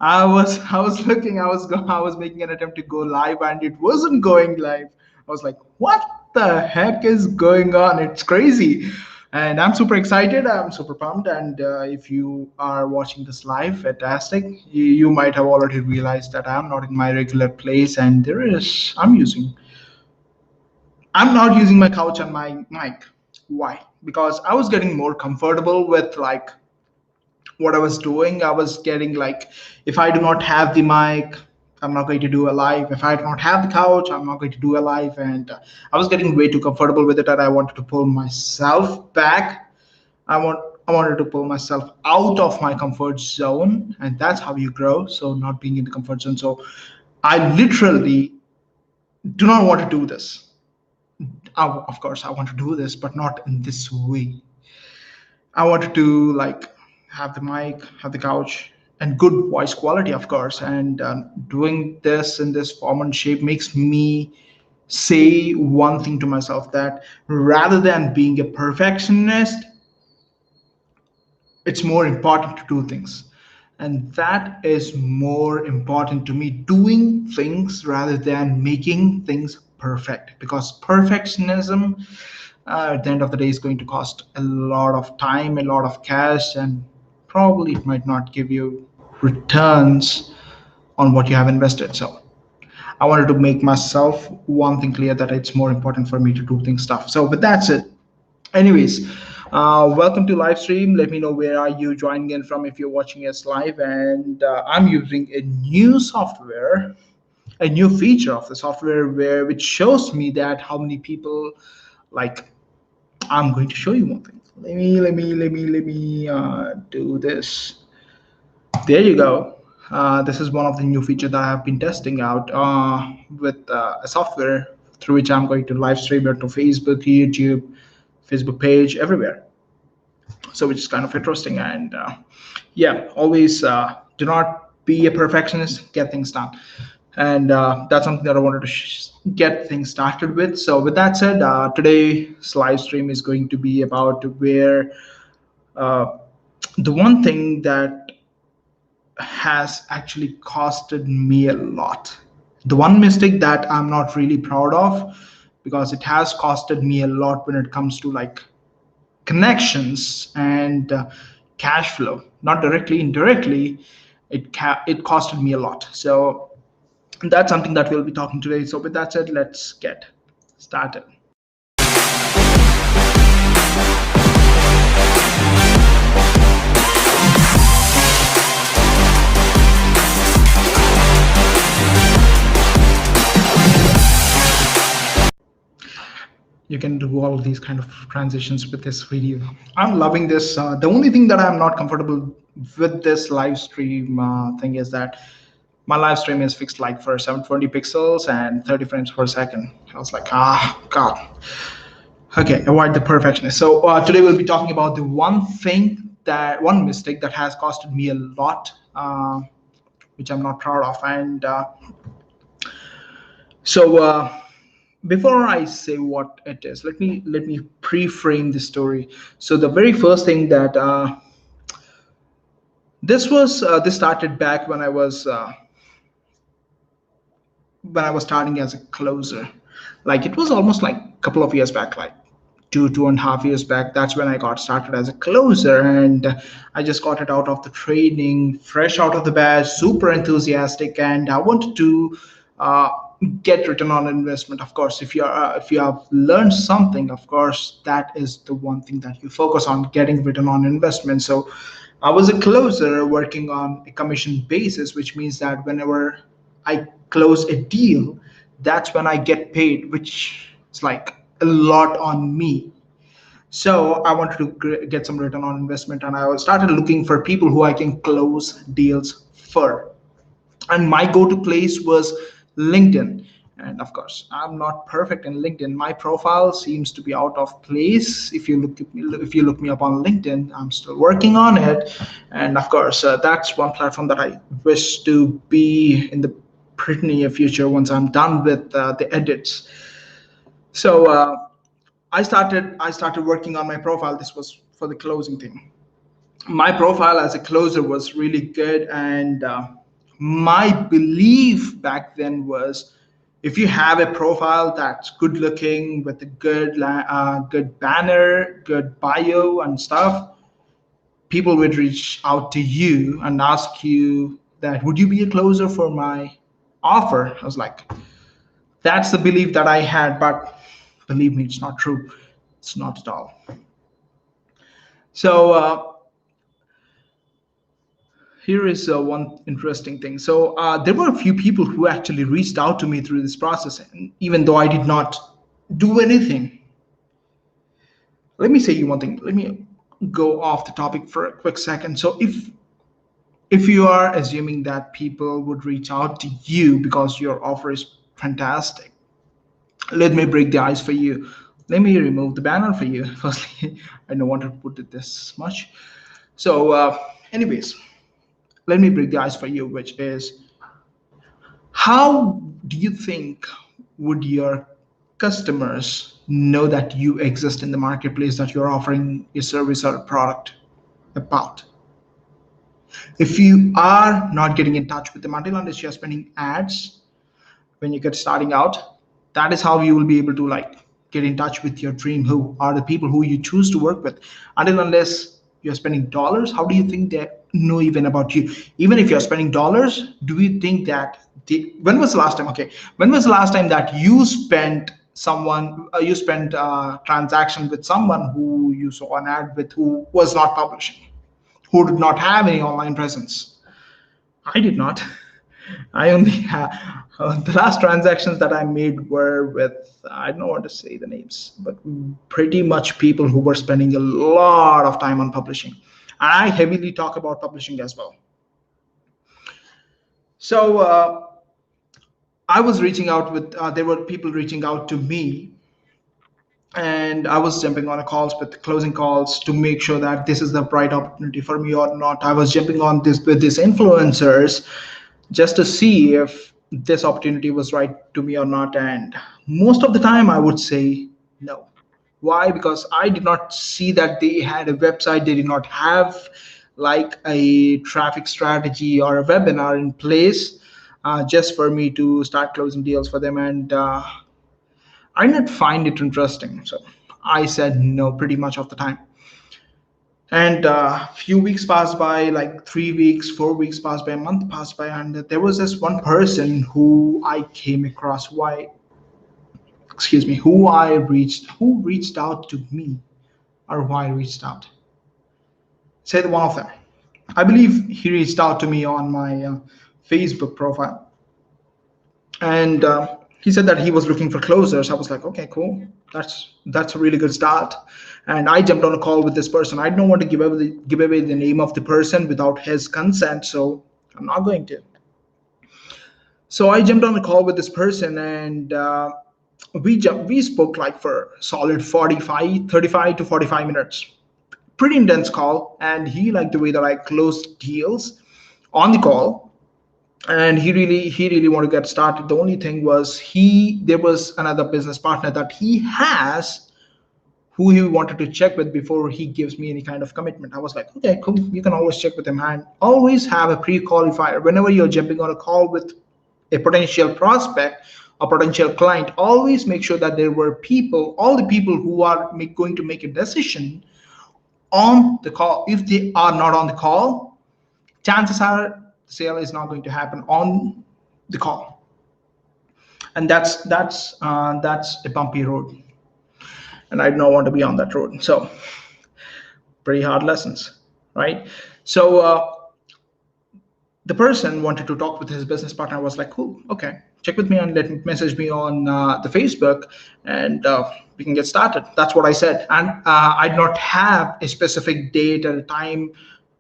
I was looking, I was making an attempt to go live and it wasn't going live. I was like, what the heck is going on? It's crazy. And I'm super excited. I'm super pumped. And if you are watching this live, fantastic. You might have already realized that I'm not in my regular place, and I'm not using my couch and my mic. Why? Because I was getting more comfortable with like what I was doing. I was getting like, if I do not have the mic, I'm not going to do a live. If I do not have the couch, I'm not going to do a live. And I was getting way too comfortable with it, and I wanted to pull myself back. I want I wanted to pull myself out of my comfort zone, and that's how you grow. So not being in the comfort zone. So I literally do not want to do this. Of course, I want to do this, but not in this way. I wanted to like have the mic, have the couch, and good voice quality, of course. And doing this in this form and shape makes me say one thing to myself, that rather than being a perfectionist, it's more important to do things. And that is more important to me, doing things rather than making things perfect, because perfectionism at the end of the day is going to cost a lot of time, a lot of cash, and probably it might not give you returns on what you have invested. So I wanted to make myself one thing clear, that it's more important for me to do things stuff. So but that's it. Anyways, welcome to live stream. Let me know where are you joining in from if you're watching us live. And I'm using a new software, a new feature of the software, where which shows me that how many people like. I'm going to show you one thing. Let me do this. There you go. This is one of the new features that I have been testing out with a software through which I'm going to live stream it to Facebook, YouTube, Facebook page, everywhere. So which is kind of interesting. And yeah, always do not be a perfectionist, get things done. And that's something that I wanted to get things started with. So with that said, today's live stream is going to be about where uh, the one thing that has actually costed me a lot, the one mistake that I'm not really proud of, because it has costed me a lot when it comes to like connections and cash flow, not directly, indirectly. It costed me a lot. So that's something that we'll be talking today. So with that said, let's get started. You can do all of these kind of transitions with this video. I'm loving this. The only thing that I'm not comfortable with this live stream thing is that my live stream is fixed like for 720 pixels and 30 frames per second. I was like, God. Okay, avoid the perfectionist. So today we'll be talking about the one mistake that has costed me a lot, which I'm not proud of. And so before I say what it is, let me pre-frame the story. So the very first thing that this started back when I was starting as a closer. Like it was almost like a couple of years back, like 2.5 years back. That's when I got started as a closer, and I just got it out of the training, fresh out of the batch, super enthusiastic, and I wanted to uh, get return on investment. Of course, if you have learned something, of course, that is the one thing that you focus on, getting return on investment. So I was a closer working on a commission basis, which means that whenever I close a deal, that's when I get paid, which is like a lot on me. So I wanted to get some return on investment, and I started looking for people who I can close deals for. And my go-to place was LinkedIn. And of course, I'm not perfect in LinkedIn. My profile seems to be out of place. If you look me up on LinkedIn, I'm still working on it. And of course, that's one platform that I wish to be in the pretty near future once I'm done with the edits. So I started working on my profile. This was for the closing thing. My profile as a closer was really good, and my belief back then was, if you have a profile that's good looking with a good banner, good bio and stuff, people would reach out to you and ask you that, would you be a closer for my offer? I was like, that's the belief that I had, but believe me, it's not true. It's not at all. So here is one interesting thing. So there were a few people who actually reached out to me through this process, and even though I did not do anything. Let me say you one thing. Let me go off the topic for a quick second. So if you are assuming that people would reach out to you because your offer is fantastic, let me break the ice for you. Let me remove the banner for you. Firstly, I don't want to put it this much. So, anyways, let me break the ice for you, which is, how do you think would your customers know that you exist in the marketplace, that you're offering a service or a product about? If you are not getting in touch with them until unless you're spending ads when you get starting out, that is how you will be able to like get in touch with your dream, who are the people who you choose to work with. Until unless you're spending dollars, how do you think they know even about you? Even if you're spending dollars, do you think that when was the last time, okay, when was the last time that you spent someone you spent transaction with someone who you saw an ad with, who was not publishing, who did not have any online presence? I did not. I only have the last transactions that I made were with, I don't want to say the names, but pretty much people who were spending a lot of time on publishing. I heavily talk about publishing as well. So I was reaching out with, there were people reaching out to me, and I was jumping on a calls with closing calls to make sure that this is the right opportunity for me or not. I was jumping on this with these influencers just to see if this opportunity was right to me or not. And most of the time, I would say no. Why? Because I did not see that they had a website, they did not have like a traffic strategy or a webinar in place just for me to start closing deals for them. And I didn't find it interesting. So I said no pretty much of the time. And a few weeks passed by, like 3 weeks, 4 weeks passed by, a month passed by, and there was this one person who I came across. Why? Excuse me. Who reached out to me, or why reached out? Say the one of them. I believe he reached out to me on my Facebook profile, and he said that he was looking for closers. I was like, okay, cool. That's a really good start. And I jumped on a call with this person. I don't want to give away the name of the person without his consent, so I'm not going to. So I jumped on a call with this person, and we spoke like for solid 35 to 45 minutes. Pretty intense call, and he liked the way that I closed deals on the call, and he really wanted to get started. The only thing was, there was another business partner that he has who he wanted to check with before he gives me any kind of commitment. I was like, okay, cool, you can always check with him, and always have a pre-qualifier whenever you're jumping on a call with a potential prospect, a potential client. Always make sure that there were people, all the people who are going to make a decision on the call. If they are not on the call, chances are the sale is not going to happen on the call, and that's a bumpy road, and I don't want to be on that road. So pretty hard lessons, right? So the person wanted to talk with his business partner. I was like, cool, okay, check with me and let me message me on the Facebook, and we can get started. That's what I said. And I did not have a specific date and a time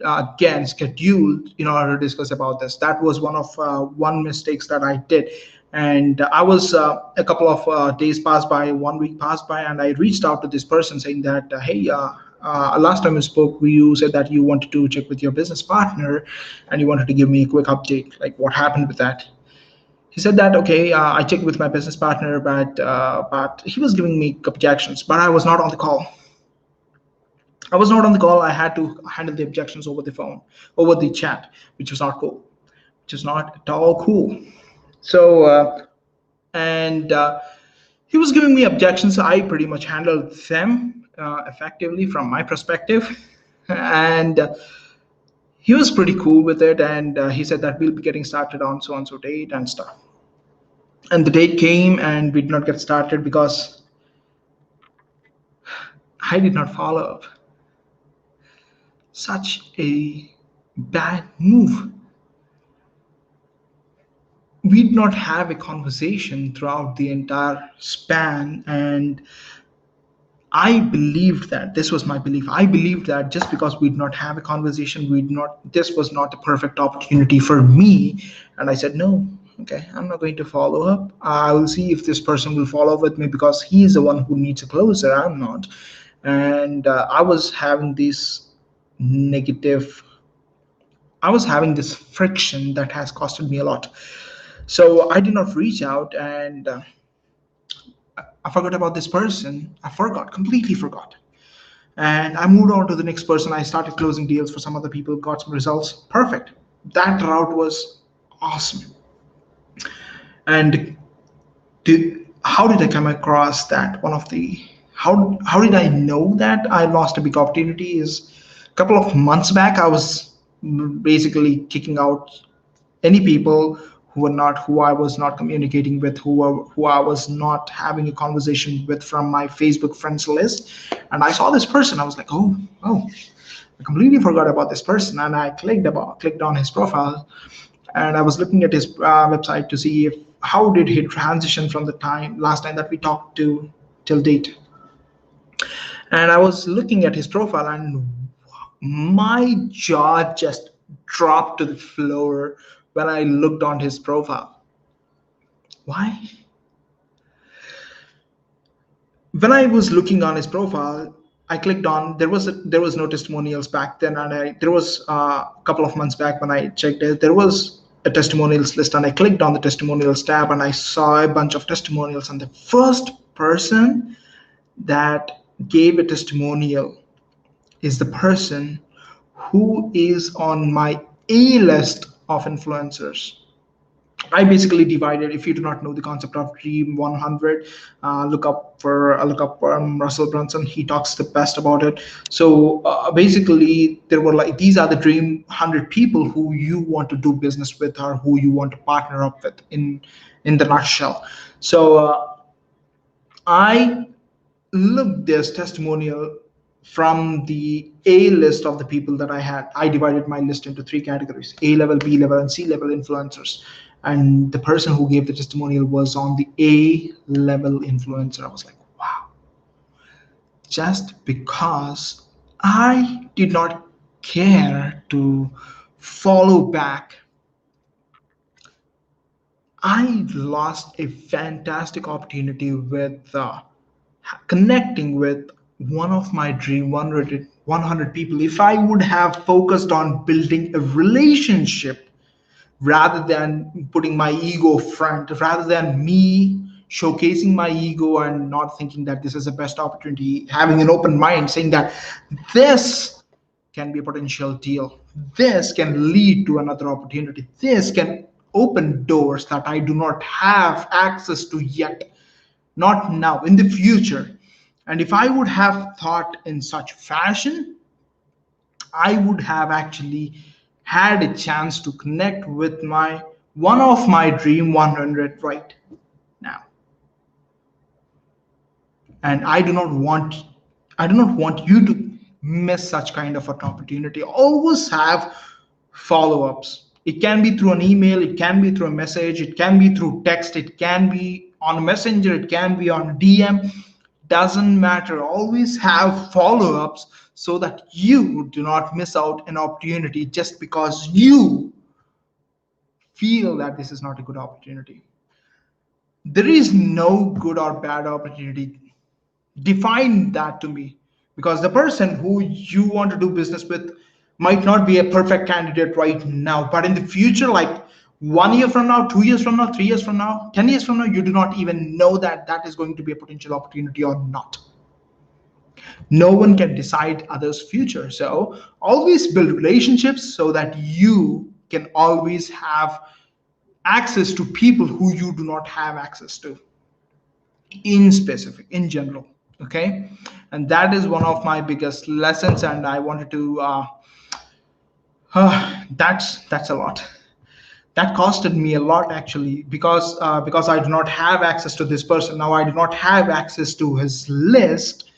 again scheduled in order to discuss about this. That was one mistakes that I did. And I was a couple of days passed by, 1 week passed by, and I reached out to this person saying that, hey, last time we spoke, you said that you wanted to check with your business partner, and you wanted to give me a quick update, like what happened with that. He said that, okay, I checked with my business partner, but he was giving me objections, but I was not on the call. I was not on the call. I had to handle the objections over the phone, over the chat, which was not cool, which is not at all cool. So, and he was giving me objections. I pretty much handled them effectively from my perspective. And he was pretty cool with it. And he said that we'll be getting started on so and so date and stuff. And the date came and we did not get started because I did not follow up. Such a bad move. We did not have a conversation throughout the entire span, and I believed that this was my belief. I believed that just because we did not have a conversation, we did not. This was not a perfect opportunity for me, and I said no. Okay, I'm not going to follow up. I will see if this person will follow up with me because he's the one who needs a closer. I'm not, and I was having this negative. I was having this friction that has costed me a lot. So I did not reach out, and I forgot about this person. I forgot, completely forgot. And I moved on to the next person. I started closing deals for some other people, got some results. Perfect. That route was awesome. And how did I come across that? How did I know that I lost a big opportunity is a couple of months back. I was basically kicking out any people who I was not communicating with, who I was not having a conversation with from my Facebook friends list. And I saw this person. I was like, oh, I completely forgot about this person. And I clicked on his profile, and I was looking at his website to see if how did he transition from the time last time that we talked to till date. And I was looking at his profile, and my jaw just dropped to the floor when I looked on his profile. Why? When I was looking on his profile, I clicked on there was no testimonials back then, and there was a couple of months back when I checked it, there was a testimonials list, and I clicked on the testimonials tab, and I saw a bunch of testimonials, and the first person that gave a testimonial is the person who is on my A list of influencers. I basically divided. If you do not know the concept of Dream 100, look up Russell Brunson. He talks the best about it. So basically, there were like these are the Dream 100 people who you want to do business with or who you want to partner up with in the nutshell. So I looked this testimonial from the A list of the people that I had. I divided my list into three categories: A level, B level, and C level influencers. And the person who gave the testimonial was on the A level influencer. I was like, wow, just because I did not care to follow back, I lost a fantastic opportunity with connecting with one of my dream 100 people. If I would have focused on building a relationship rather than putting my ego front, rather than me showcasing my ego and not thinking that this is the best opportunity, having an open mind, saying that this can be a potential deal, this can lead to another opportunity, this can open doors that I do not have access to yet, not now, in the future. And if I would have thought in such fashion, I would have actually had a chance to connect with my one of my dream 100 right now. And I do not want you to miss such kind of an opportunity. Always have follow-ups. It can be through an email, it can be through a message, it can be through text, it can be on a messenger, it can be on DM. Doesn't matter. Always have follow-ups so that you do not miss out an opportunity just because you feel that this is not a good opportunity. There is no good or bad opportunity. Define that to me, because the person who you want to do business with might not be a perfect candidate right now, but in the future, like 1 year from now, 2 years from now, 3 years from now, 10 years from now, you do not even know that that is going to be a potential opportunity or not. No one can decide others' future. So always build relationships so that you can always have access to people who you do not have access to, in specific, in general. Okay. And that is one of my biggest lessons. And I wanted to, that's a lot. That costed me a lot actually, because I do not have access to this person. Now I do not have access to his list.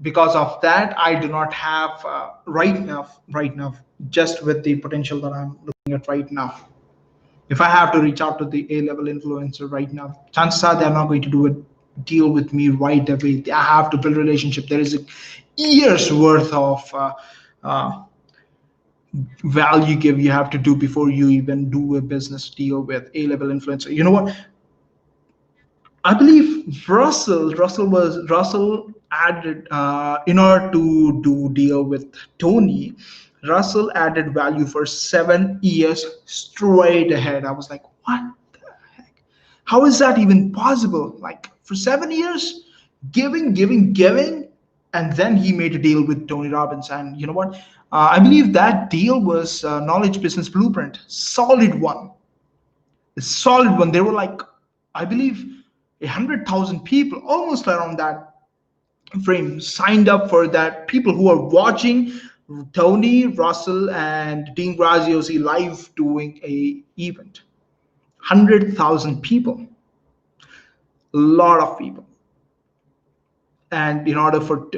Because of that, I do not have right now, just with the potential that I'm looking at right now. If I have to reach out to the A-level influencer right now, chances are they're not going to do a deal with me right away. I have to build relationship. There is a years worth of uh, value give you have to do before you even do a business deal with A-level influencer. You know what? I believe Russell added, in order to do deal with Tony. Russell added value for 7 years straight ahead. I was like, what the heck? How is that even possible? Like for 7 years, giving, and then he made a deal with Tony Robbins. And you know what? I believe that deal was Knowledge Business Blueprint, solid one, a solid one. They were like, I believe, 100,000 people, almost around that frame, signed up for that. People who are watching Tony, Russell, and Dean Graziosi live doing a event. 100,000 people, a lot of people. And in order for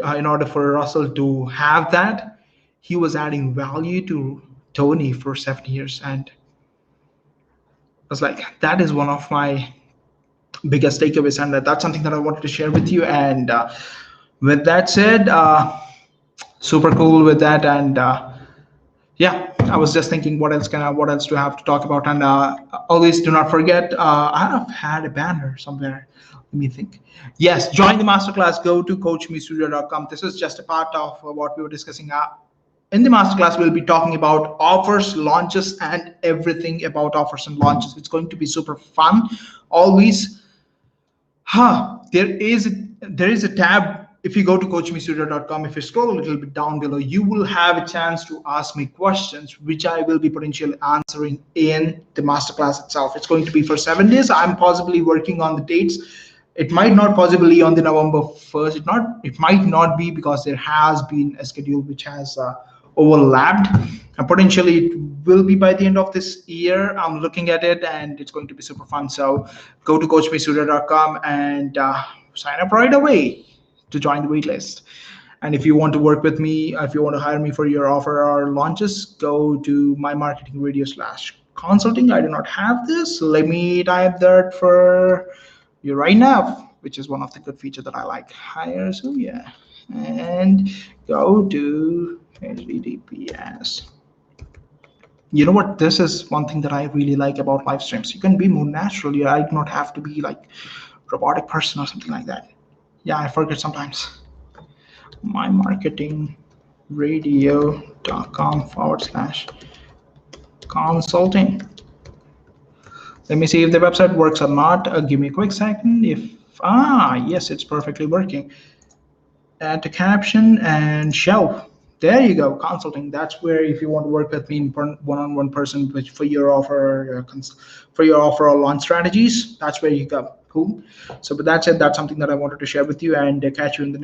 Russell to have that, he was adding value to Tony for 7 years. And I was like, that is one of my biggest takeaways, and that's something that I wanted to share with you. And with that said, super cool with that. And yeah, I was just thinking, what else do I have to talk about? And always do not forget, I have had a banner somewhere. Let me think. Yes, join the masterclass. Go to coachmesurya.com. This is just a part of what we were discussing. In the masterclass, we'll be talking about offers, launches, and everything about offers and launches. It's going to be super fun. Always, there is a tab. If you go to coachmesurya.com, if you scroll a little bit down below, you will have a chance to ask me questions, which I will be potentially answering in the masterclass itself. It's going to be for 7 days. I'm possibly working on the dates. It might not possibly on the November 1st. It might not be, because there has been a schedule which has overlapped. Potentially, it will be by the end of this year. I'm looking at it, and it's going to be super fun. So go to coachmesurya.com and sign up right away to join the waitlist. And if you want to work with me, if you want to hire me for your offer or launches, go to my marketing radio/consulting. I do not have this. Let me type that for you right now, which is one of the good features that I like. Hire Surya and go to HTTPS. You know what? This is one thing that I really like about live streams. You can be more natural. I do not have to be like robotic person or something like that. Yeah, I forget sometimes. mymarketingradio.com/consulting. Let me see if the website works or not. Give me a quick second. Yes, it's perfectly working. Add to caption and show. There you go, consulting. That's where, if you want to work with me in one-on-one person, which for your offer, or launch strategies, that's where you go. Cool. So with that said, that's something that I wanted to share with you, and catch you in the next